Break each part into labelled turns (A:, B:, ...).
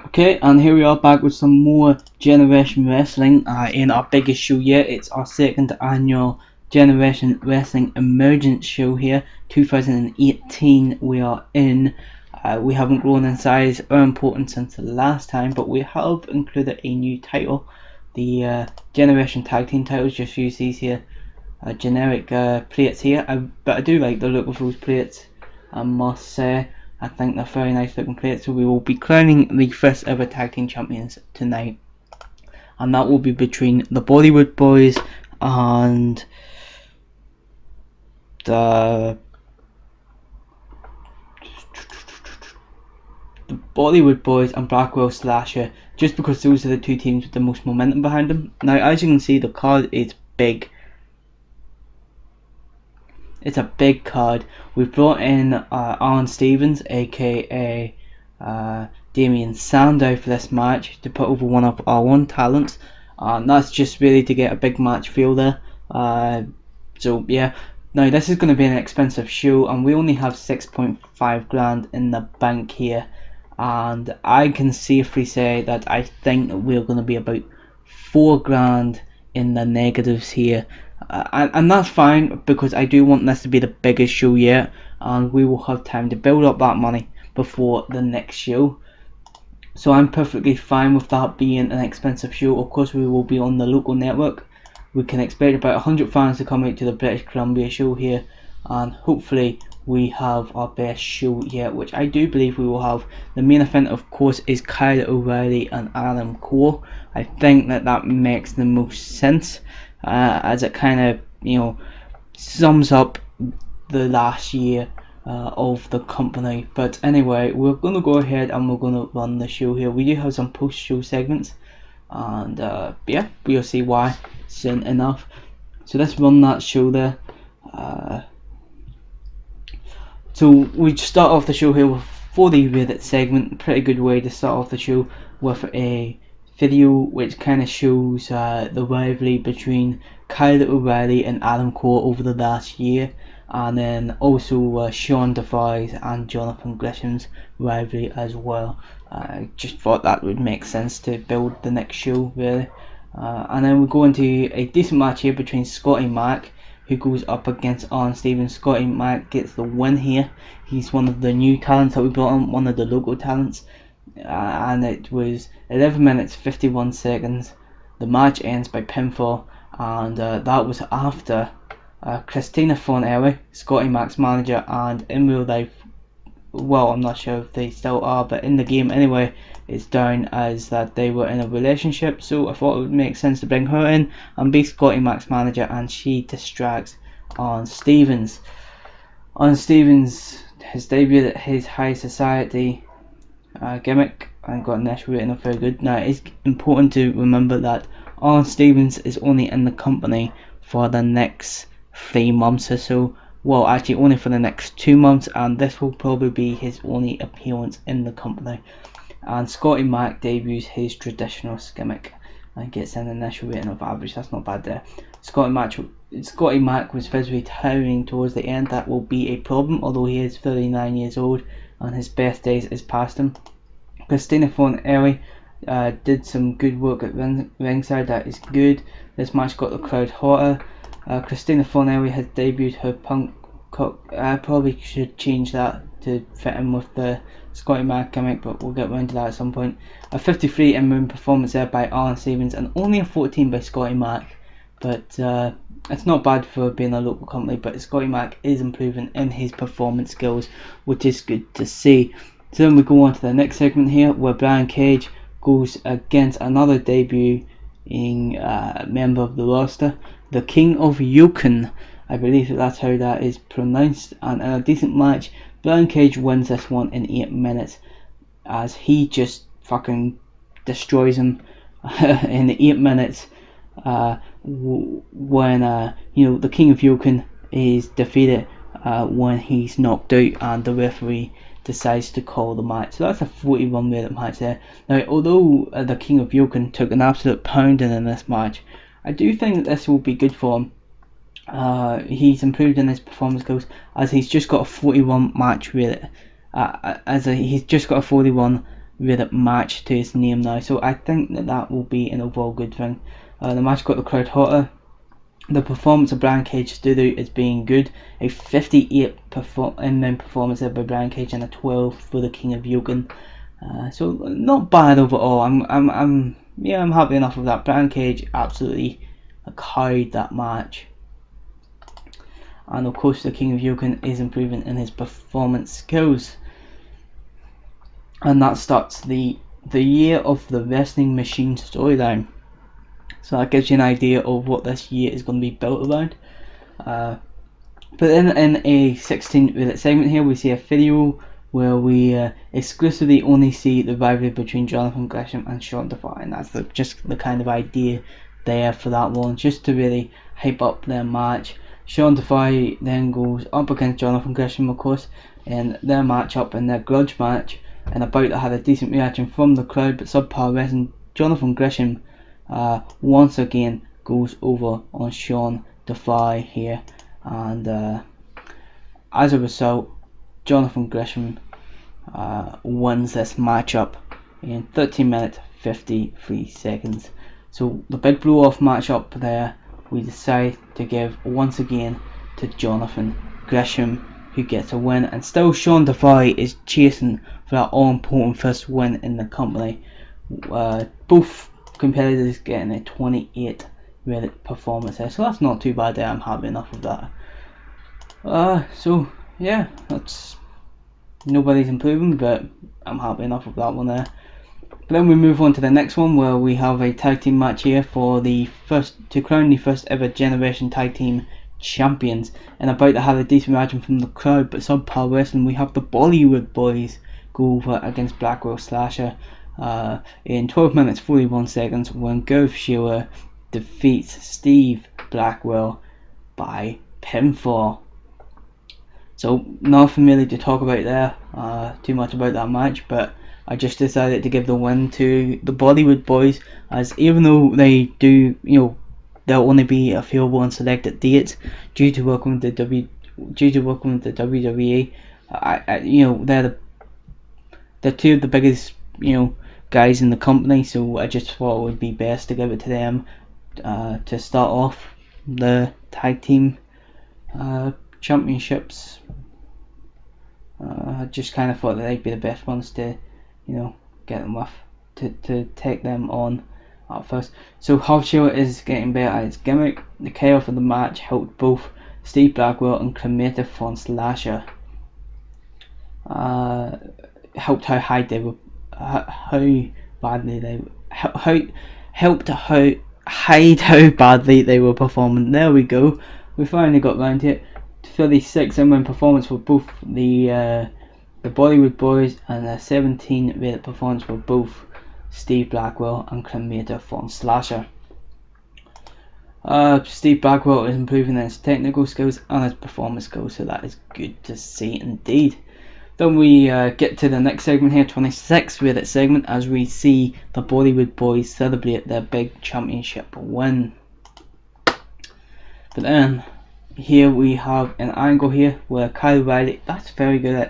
A: Okay, and here we are back with some more Generation Wrestling in our biggest show yet. It's our second annual Generation Wrestling Emergence show here, 2018 we are in. We haven't grown in size or importance since the last time, but we have included a new title. The Generation Tag Team titles. Just use these here generic plates here, but I do like the look of those plates, I must say. I think they're very nice looking plates. So we will be crowning the first ever tag team champions tonight, and that will be between the Bollywood Boys and the Bollywood Boys and Blackwell Slasher, just because those are the two teams with the most momentum behind them. Now, as you can see, the card is big. It's a big card. We've brought in Alan Stevens, aka Damien Sandow, for this match to put over one of our own talents, and that's just really to get a big match feel there. So yeah, now this is going to be an expensive show, and we only have 6.5 grand in the bank here, and I can safely say that I think we're going to be about 4 grand in the negatives here. And that's fine, because I do want this to be the biggest show yet, and we will have time to build up that money before the next show. So I'm perfectly fine with that being an expensive show. Of course, we will be on the local network. We can expect about 100 fans to come out to the British Columbia show here, and hopefully we have our best show yet, which I do believe we will have. The main event, of course, is Kyle O'Reilly and Adam Cole. I think that makes the most sense, as it kind of, sums up the last year of the company. But anyway, we're going to go ahead and we're going to run the show here. We do have some post-show segments, and yeah, we'll see why soon enough. So let's run that show there. So we start off the show here with 40 Reddit segment. Pretty good way to start off the show with a video which kind of shows the rivalry between Kyle O'Reilly and Adam Cole over the last year, and then also Sean Devise and Jonathan Gresham's rivalry as well. I just thought that would make sense to build the next show, really. And then we go into a decent match here between Scotty Mac, who goes up against Alan Stevens. Scotty Mac gets the win here. He's one of the new talents that we brought on, one of the local talents. And it was 11 minutes 51 seconds. The match ends by pinfall, and that was after Christina Fonelli, Scotty Mac's manager, and in real life, well, I'm not sure if they still are, but in the game anyway, it's down as that they were in a relationship. So I thought it would make sense to bring her in and be Scotty Mac's manager, and she distracts Alan Stevens. Alan Stevens has debuted at his high society gimmick and got an initial rating of very good. Now, it's important to remember that Alan Stevens is only in the company for the next 3 months or so. Well, actually only for the next 2 months, and this will probably be his only appearance in the company. And Scotty Mac debuts his traditional gimmick and gets an initial rating of average. That's not bad there. Scotty Mac was physically tiring towards the end. That will be a problem, although he is 39 years old and his best days is past him. Christina Fonelli did some good work at ringside. That is good. This match got the crowd hotter. Christina Fonelli has debuted her punk cock. I probably should change that to fit in with the Scotty Mac gimmick, but we'll get around to that at some point. A 53 in-ring performance there by Alan Stevens, and only a 14 by Scotty Mac. But it's not bad for being a local company, but Scotty Mac is improving in his performance skills, which is good to see. So then we go on to the next segment here, where Brian Cage goes against another debuting member of the roster, the King of Yukon. I believe that's how that is pronounced. And in a decent match, Brian Cage wins this one in 8 minutes, as he just fucking destroys him in 8 minutes. When the King of Yukon is defeated when he's knocked out, and the referee decides to call the match. So that's a 41 minute match there. Now, although the King of Yukon took an absolute pounding in this match, I do think that this will be good for him. He's improved in his performance skills, as he's just got a 41 match rate. He's just got a 41 rated match to its name now, so I think that will be an overall good thing. The match got the crowd hotter. The performance of Brian Cage stood out as being good. A 58 in-ring performance there by Brian Cage and a 12 for the King of Yoken. So not bad overall. I'm happy enough with that. Brian Cage absolutely carried that match. And of course the King of Yoken is improving in his performance skills. And that starts the year of the Wrestling Machine storyline. So that gives you an idea of what this year is going to be built around. But then in a 16-minute segment here, we see a video where we exclusively only see the rivalry between Jonathan Gresham and Sean Defy, and that's just the kind of idea there for that one, just to really hype up their match. Sean Defy then goes up against Jonathan Gresham, of course, in their match up in their grudge match, and about to have a decent reaction from the crowd, but subpar wrestling. Jonathan Gresham once again goes over on Sean Defy here, and as a result, Jonathan Gresham wins this matchup in 13 minutes 53 seconds. So the big blow off matchup there, we decide to give once again to Jonathan Gresham, who gets a win, and still Sean Defy is chasing for that all important first win in the company. Both competitors getting a 28 rated performance there, so that's not too bad there. I'm happy enough with that. So yeah, that's nobody's improving, but I'm happy enough with that one there. But then we move on to the next one, where we have a tag team match here for the crown the first ever Generation Tag Team Champions, and about to have a decent reaction from the crowd, but subpar wrestling. We have the Bollywood Boys go over against Blackwell Slasher in 12 minutes 41 seconds when GoofyWillows defeats Steve Blackwell by pinfall. So nothing really to talk about there, too much about that match, but I just decided to give the win to the Bollywood Boys, as even though they do, they'll only be available on selected dates due to working with the WWE. They're two of the biggest, guys in the company, so I just thought it would be best to give it to them to start off the tag team championships. I just kind of thought that they'd be the best ones to, get them with, to take them on at first. So Hofschild is getting better at its gimmick. The chaos of the match helped both Steve Blackwell and Cremator von Slasher. Helped how badly they were performing. There we go. We finally got round to it. 36 in-win performance for both the Bollywood Boys, and a 17 rated performance for both Steve Blackwell and Cremator von Slasher. Steve Blackwell is improving in his technical skills and his performance skills, so that is good to see indeed. Then we get to the next segment here, 26 rated segment, as we see the Bollywood Boys celebrate their big championship win. But then here we have an angle here where Kyle O'Reilly, that's very good.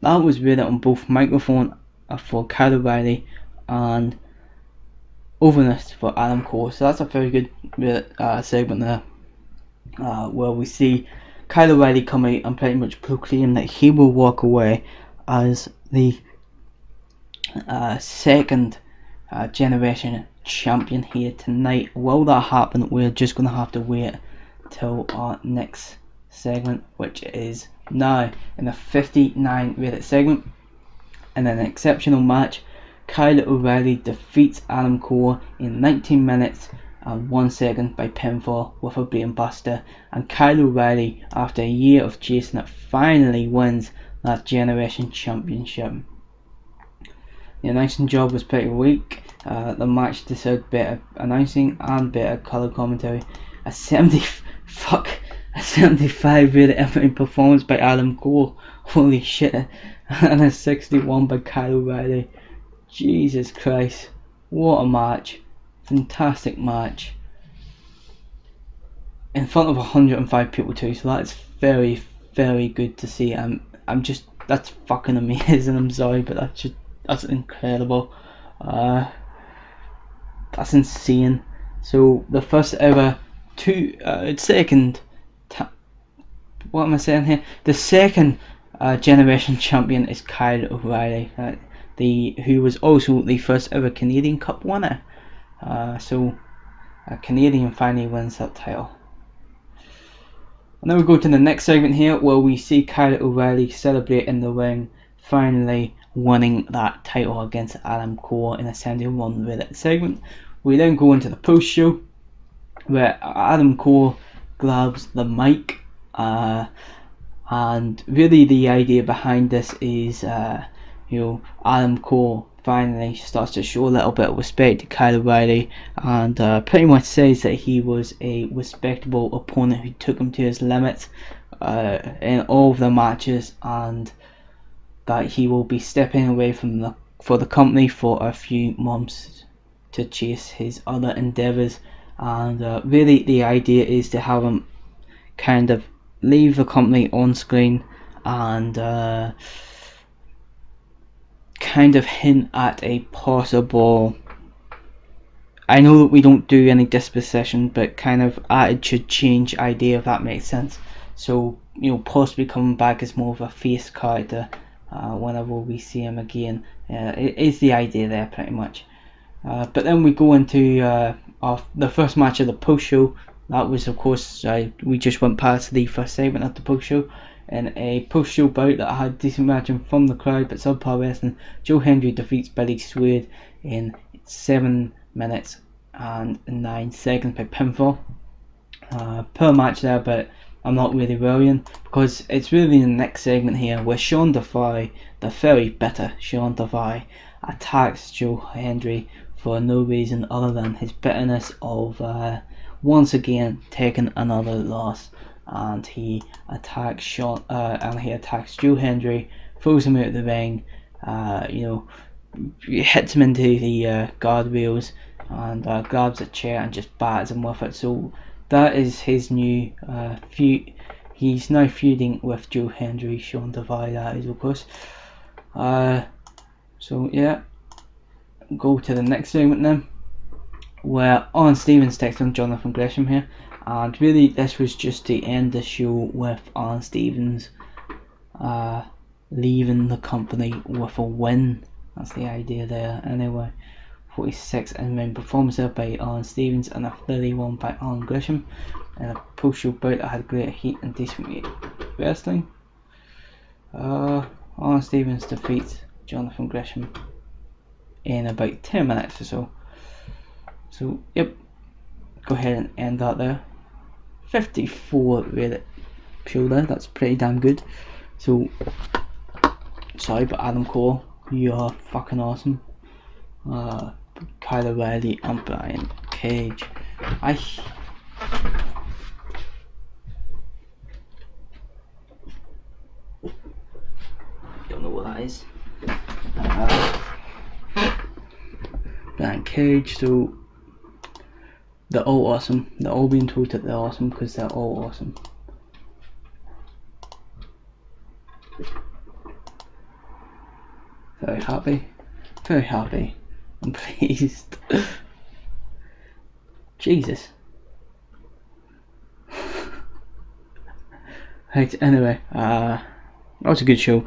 A: That was rated on both microphone for Kyle O'Reilly and overness for Adam Cole, so that's a very good segment there, where we see Kyle O'Reilly come out and pretty much proclaim that he will walk away as the second generation champion here tonight. Will that happen? We're just going to have to wait till our next segment, which is now in the 59 rated segment. In an exceptional match, Kyle O'Reilly defeats Adam Cole in 19 minutes and 1 second by pinfall with a brain buster, and Kyle O'Reilly, after a year of chasing it, finally wins that generation championship. The announcing job was pretty weak. The match deserved better announcing and better colour commentary. A 75 rated in-ring performance by Adam Cole, holy shit, and a 61 by Kyle O'Reilly. Jesus Christ, what a match. Fantastic match in front of 105 people too, so that's very, very good to see. That's fucking amazing. I'm sorry, but that's just That's incredible. That's insane. So the first ever what am I saying here? The second generation champion is Kyle O'Reilly, who was also the first ever Canadian Cup winner. So a Canadian finally wins that title. And then we go to the next segment here, where we see Kyle O'Reilly celebrate in the ring, finally winning that title against Adam Cole in a 71-minute segment. We then go into the post show, where Adam Cole grabs the mic, and really the idea behind this is, Adam Cole finally starts to show a little bit of respect to Kyle O'Reilly, and pretty much says that he was a respectable opponent who took him to his limits in all of the matches, and that he will be stepping away from for the company for a few months to chase his other endeavours. And really the idea is to have him kind of leave the company on screen and kind of hint at a possible, I know that we don't do any disposition, but kind of attitude change idea, if that makes sense. So, possibly coming back as more of a face character whenever we see him again. It is the idea there, pretty much. But then we go into the first match of the post show. That was, of course, we just went past the first segment of the post show, in a post show bout that had decent matching from the crowd but subpar wrestling. Joe Hendry defeats Billy Swede in 7 minutes and 9 seconds by pinfall. Per match there, but I'm not really worrying, because it's really the next segment here where Sean Defy, the very bitter Sean Defy, attacks Joe Hendry for no reason other than his bitterness of once again taking another loss, and he attacks Joe Hendry, throws him out of the ring, hits him into the guardrails, and grabs a chair and just bats him with it. So that is his new feud. He's now feuding with Joe Hendry, Sean Defy, that is, of course. So yeah, go to the next segment then, where Arn Stevens takes on Jonathan Gresham here, and really this was just to end the show with Arn Stevens leaving the company with a win. That's the idea there. Anyway, 46 in-ring performance there by Arn Stevens, and a 31 by Arn Gresham, and a post-show bout that had great heat and decent wrestling. Arn Stevens defeats Jonathan Gresham in about 10 minutes or so. So yep, go ahead and end that there. 54 rated show there, that's pretty damn good. So sorry, but Adam Cole, you are fucking awesome. Kyle O'Reilly and Brian Cage. I don't know what that is. Brian Cage, so they're all awesome. They're all being told that they're awesome because they're all awesome. Very happy and pleased. Jesus. Right, anyway, that was a good show.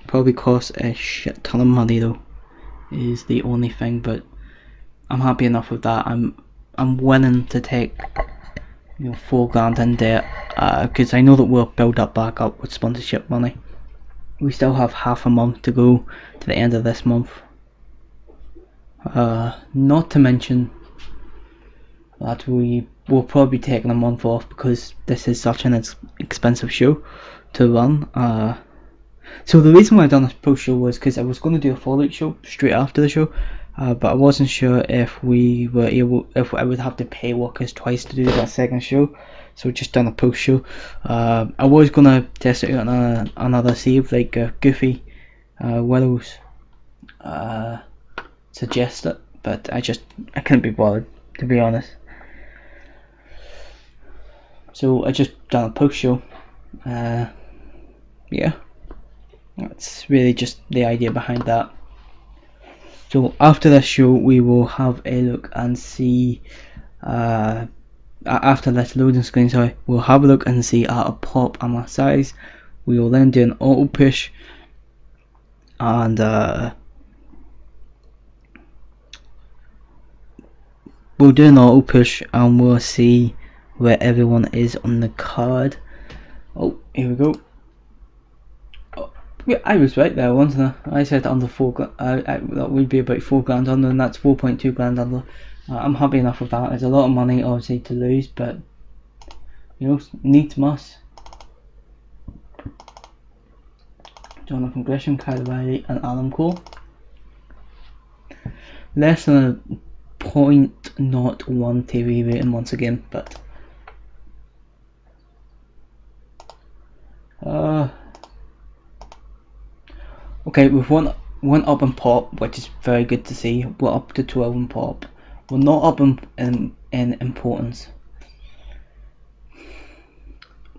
A: Probably cost a shit ton of money though, is the only thing, but I'm happy enough with that. I'm willing to take $4,000 in debt, because I know that we'll build up back up with sponsorship money. We still have half a month to go to the end of this month. Not to mention that we will probably be taking a month off because this is such an expensive show to run. So the reason why I done this post show was because I was going to do a Fallout show straight after the show, but I wasn't sure if I would have to pay workers twice to do that second show. So just done a post show. I was gonna test it out on another save, like GoofyWillows suggested, but I couldn't be bothered, to be honest. So I just done a post show. Yeah, that's really just the idea behind that. So after this show we will have a look and see, after this loading screen, sorry, we'll have a look and see at a pop and a size. We will then do an auto push, and we'll do an auto push and we'll see where everyone is on the card. Oh, here we go. Oh, yeah, I was right there, wasn't I? I said under 4 grand. That would be about 4 grand under, and that's 4.2 grand under. I'm happy enough with that. It's a lot of money obviously to lose, but you know, needs must. Jonathan Gresham, Kyle O'Reilly and Adam Cole. Less than a 0.01 TV rating once again, but okay, we've one up in pop, which is very good to see. We're up to 12 in pop. We're not up in importance,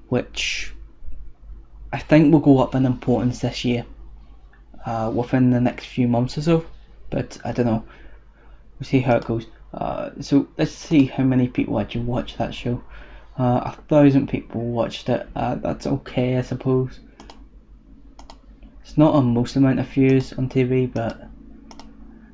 A: which I think will go up in importance this year, within the next few months or so, but I don't know. We'll see how it goes. So let's see how many people actually watch that show. 1,000 people watched it. That's okay, I suppose. It's not a most amount of views on TV, but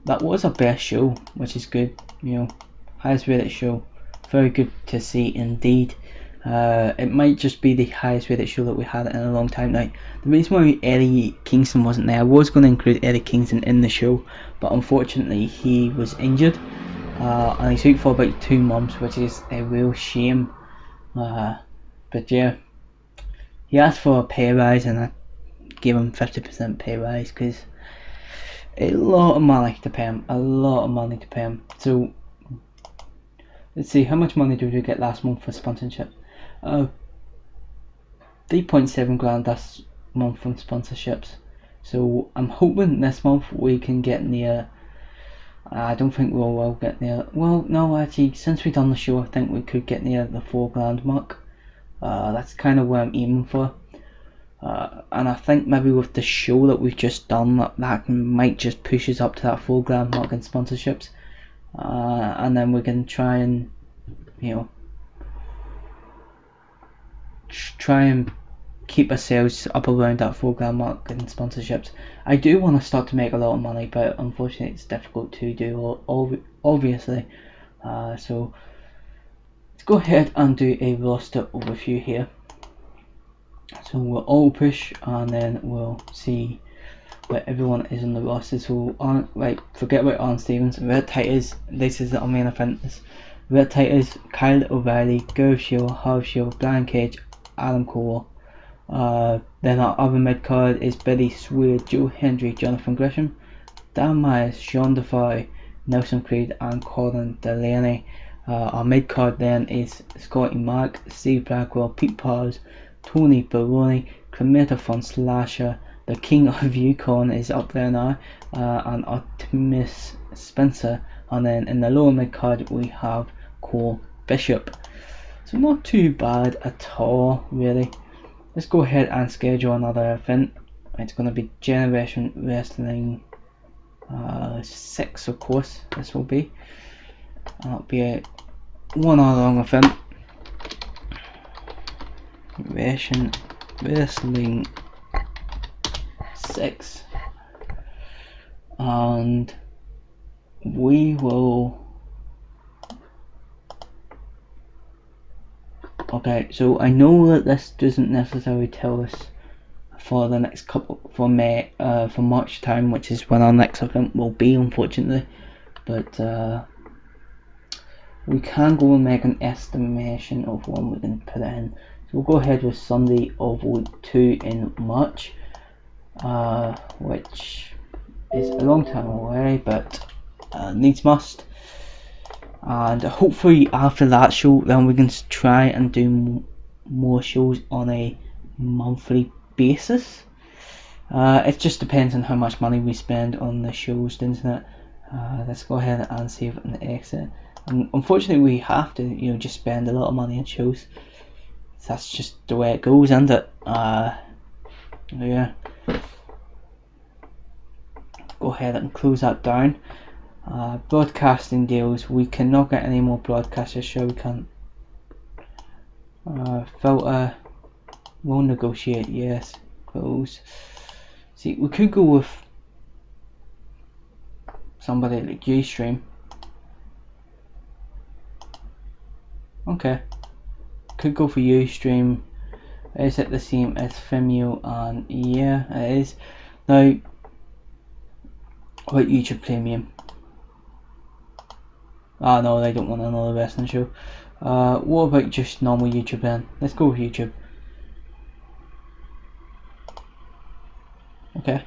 A: that was our best show, which is good. You know, highest rated show. Very good to see indeed. It might just be the highest rated show that we had in a long time now. The reason why Eddie Kingston wasn't there, I was going to include Eddie Kingston in the show, but unfortunately he was injured, and he's out for about 2 months, which is a real shame. But yeah, he asked for a pay rise and I gave him 50% pay rise, because a lot of money to pay him, So let's see, how much money did we get last month for sponsorship? 3.7 grand last month from sponsorships. So I'm hoping this month we can get near. I don't think we'll get near. Well, no, actually, since we've done the show, I think we could get near the 4 grand mark. That's kind of where I'm aiming for. And I think maybe with the show that we've just done, that might just push us up to that 4 grand mark in sponsorships. And then we can try and, you know, try and keep ourselves up around that 4 grand mark in sponsorships. I do want to start to make a lot of money, but unfortunately it's difficult to do, obviously. So let's go ahead and do a roster overview here. So we'll all push and then we'll see where everyone is on the roster. So forget about Arn Stevens. Red Titans, this is our main event. Red Titans, Kyle O'Reilly, Gareth Shield, Harv Shield, Brian Cage, Adam Cole. Then our other mid card is Billy Swede, Joe Hendry, Jonathan Gresham, Dan Myers, Sean DeFoe, Nelson Creed and Colin Delaney. Our mid card then is Scotty Mack, Steve Blackwell, Pete Powers, Tony Baroni, Cremator von Slasher, the King of Yukon is up there now, and Artemis Spencer. And then in the lower mid card we have Cole Bishop. So not too bad at all, really. Let's go ahead and schedule another event. It's going to be Generation Wrestling 6, of course. This will be. That'll be a 1 hour long event. Generation Wrestling 6, and we will. Okay, so I know that this doesn't necessarily tell us for the next couple for March time, which is when our next event will be, unfortunately, but we can go and make an estimation of when we can put it in. So we'll go ahead with Sunday of week 2 in March, which is a long time away, but needs must. And hopefully after that show then we can try and do more shows on a monthly basis. It just depends on how much money we spend on the shows, doesn't it? Let's go ahead and save it and exit. And unfortunately we have to, you know, just spend a lot of money on shows. That's just the way it goes, isn't it? Yeah. Go go ahead and close that down. Broadcasting deals, we cannot get any more broadcasters, sure we can't. Filter, we'll negotiate, yes, close. See, we could go with somebody like Ustream. Okay, could go for Ustream. Is it the same as Vimeo? And yeah, it is. Now, what about YouTube Premium? Ah, no, they don't want another wrestling show. What about just normal YouTube then? Let's go with YouTube. Okay,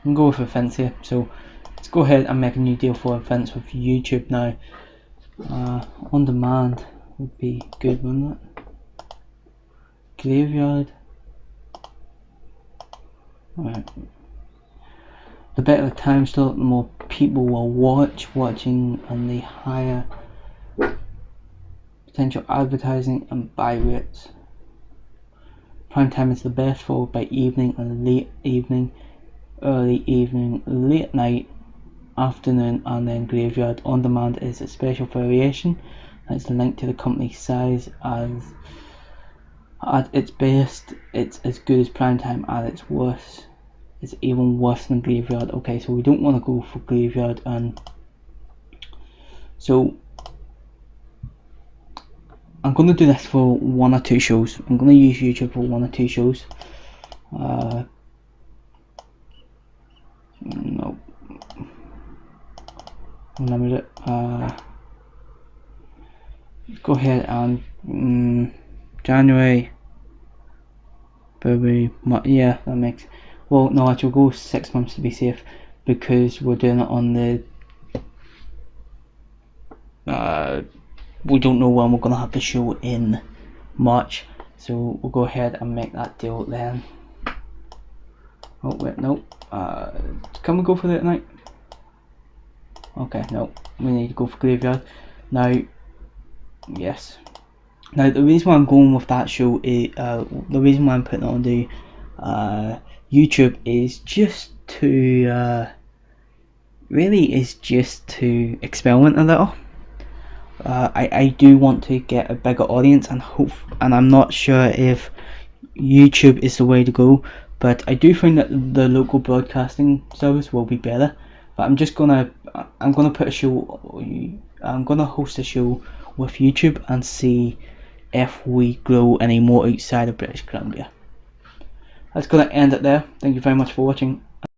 A: I'm going to go with events here. So let's go ahead and make a new deal for events with YouTube now. On demand would be good, wouldn't it? Graveyard. Right. The better the time slot, the more people will watching, and the higher potential advertising and buy rates. Prime time is the best, followed by evening and late evening, early evening, late night, afternoon, and then graveyard. On demand is a special variation. That's the link to the company size. As at its best, it's as good as prime time. At its worst, it's even worse than graveyard. Okay, so we don't want to go for graveyard, and so I'm going to do this for 1 or 2 shows. I'm going to use YouTube for 1 or 2 shows. No, remember it. Go ahead and January, February, yeah, that makes. Well, no, actually, we'll go 6 months to be safe, because we're doing it on the. We don't know when we're gonna have the show in March, so we'll go ahead and make that deal then. Oh wait, no. Can we go for that night? Okay, no. We need to go for graveyard now. Yes. Now the reason why I'm going with that show is the reason why I'm putting it on the YouTube is just to really is just to experiment a little. I do want to get a bigger audience, and I'm not sure if YouTube is the way to go, but I do think that the local broadcasting service will be better. But I'm gonna put a show. I'm gonna host a show with YouTube and see if we grow any more outside of British Columbia. That's gonna end it there. Thank you very much for watching.